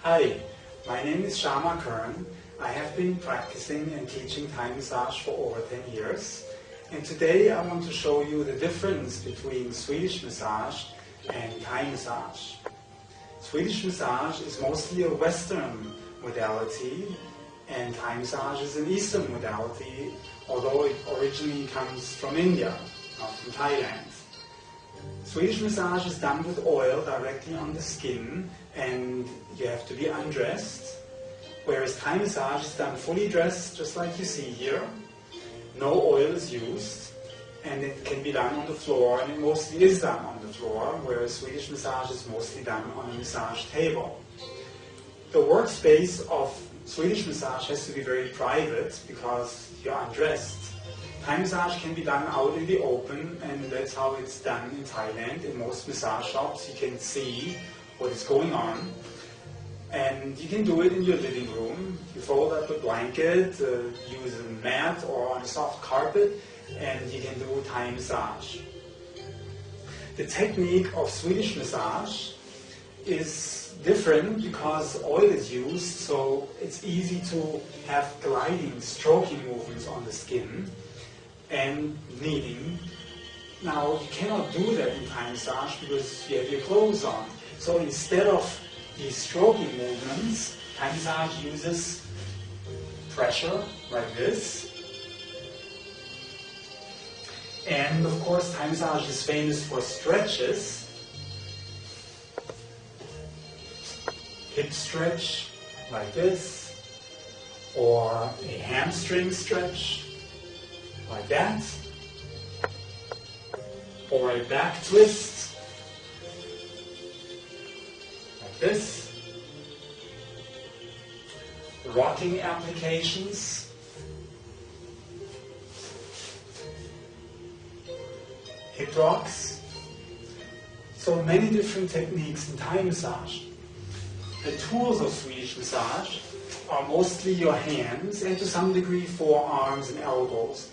Hi, my name is Shama Kern. I have been practicing and teaching Thai massage for over 10 years. And today I want to show you the difference between Swedish massage and Thai massage. Swedish massage is mostly a Western modality and Thai massage is an Eastern modality, although it originally comes from India, not from Thailand. Swedish massage is done with oil directly on the skin and you have to be undressed, whereas Thai massage is done fully dressed, just like you see here. No oil is used and it can be done on the floor, and it mostly is done on the floor, whereas Swedish massage is mostly done on a massage table. The workspace of Swedish massage has to be very private because you're undressed. Thai massage can be done out in the open, and that's how it's done in Thailand. In most massage shops you can see what is going on, and you can do it in your living room. You fold up a blanket, use a mat or on a soft carpet, and you can do Thai massage. The technique of Swedish massage is different because oil is used, so it's easy to have gliding, stroking movements on the skin and kneading. Now, you cannot do that in Thai massage because you have your clothes on. So instead of these stroking movements, Thai massage uses pressure like this. And of course, Thai massage is famous for stretches. Hip stretch like this, or a hamstring stretch like that, or a back twist like this, rocking applications, hip rocks. So many different techniques in Thai massage. The tools of Swedish massage are mostly your hands and to some degree forearms and elbows.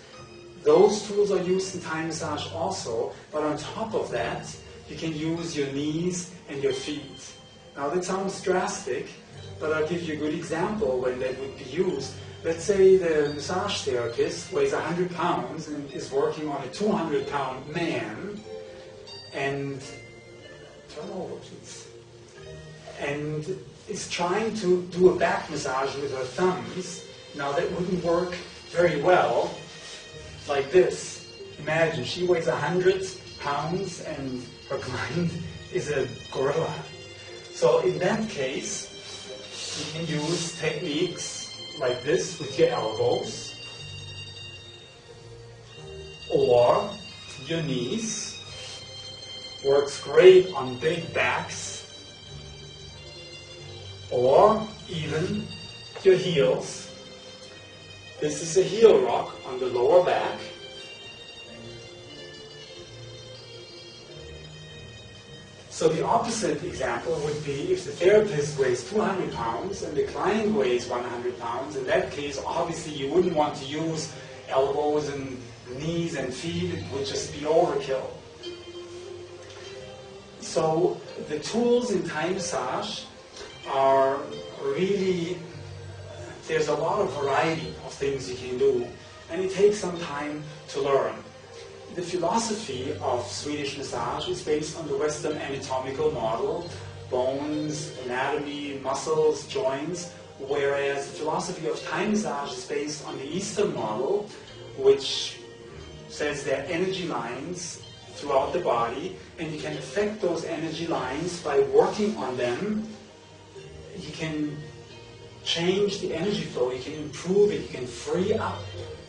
Those tools are used in Thai massage also, but on top of that, you can use your knees and your feet. Now that sounds drastic, but I'll give you a good example when that would be used. Let's say the massage therapist weighs 100 pounds and is working on a 200-pound man, and turn over please, and is trying to do a back massage with her thumbs. Now that wouldn't work very well like this. Imagine, she weighs 100 pounds and her client is a gorilla. So in that case, you can use techniques like this with your elbows or your knees. Works great on big backs, or even your heels. This is a heel rock on the lower back. So the opposite example would be if the therapist weighs 200 pounds and the client weighs 100 pounds. In that case, obviously you wouldn't want to use elbows and knees and feet. It would just be overkill. So the tools in Thai massage are really, there's a lot of variety of things you can do, and it takes some time to learn. The philosophy of Swedish massage is based on the Western anatomical model, bones, anatomy, muscles, joints, whereas the philosophy of Thai massage is based on the Eastern model, which says there are energy lines throughout the body, and you can affect those energy lines by working on them. You can change the energy flow, you can improve it, you can free up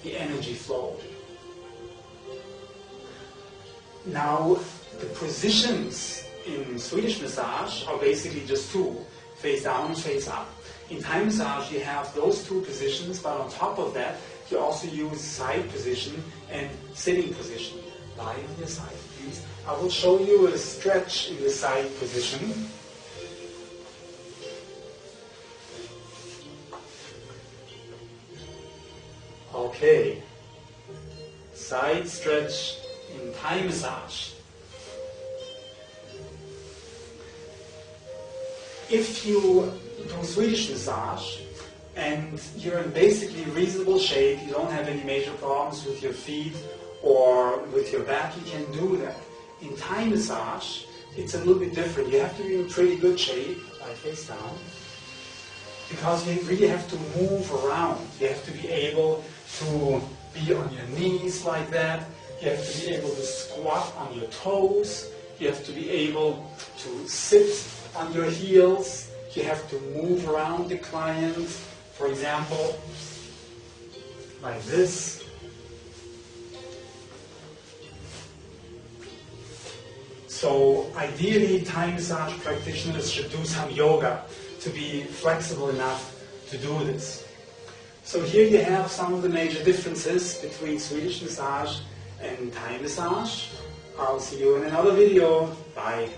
the energy flow. Now, the positions in Swedish massage are basically just two, face down and face up. In Thai massage you have those two positions, but on top of that you also use side position and sitting position. Lie on your side, please. I will show you a stretch in the side position. Okay, side stretch in Thai massage. If you do Swedish massage, and you're in basically reasonable shape, you don't have any major problems with your feet or with your back, you can do that. In Thai massage, it's a little bit different. You have to be in pretty good shape, like face down, because you really have to move around. You have to be able to be on your knees like that. You have to be able to squat on your toes. You have to be able to sit on your heels. You have to move around the client. For example, like this. So ideally, Thai massage practitioners should do some yoga to be flexible enough to do this. So here you have some of the major differences between Swedish massage and Thai massage. I'll see you in another video. Bye.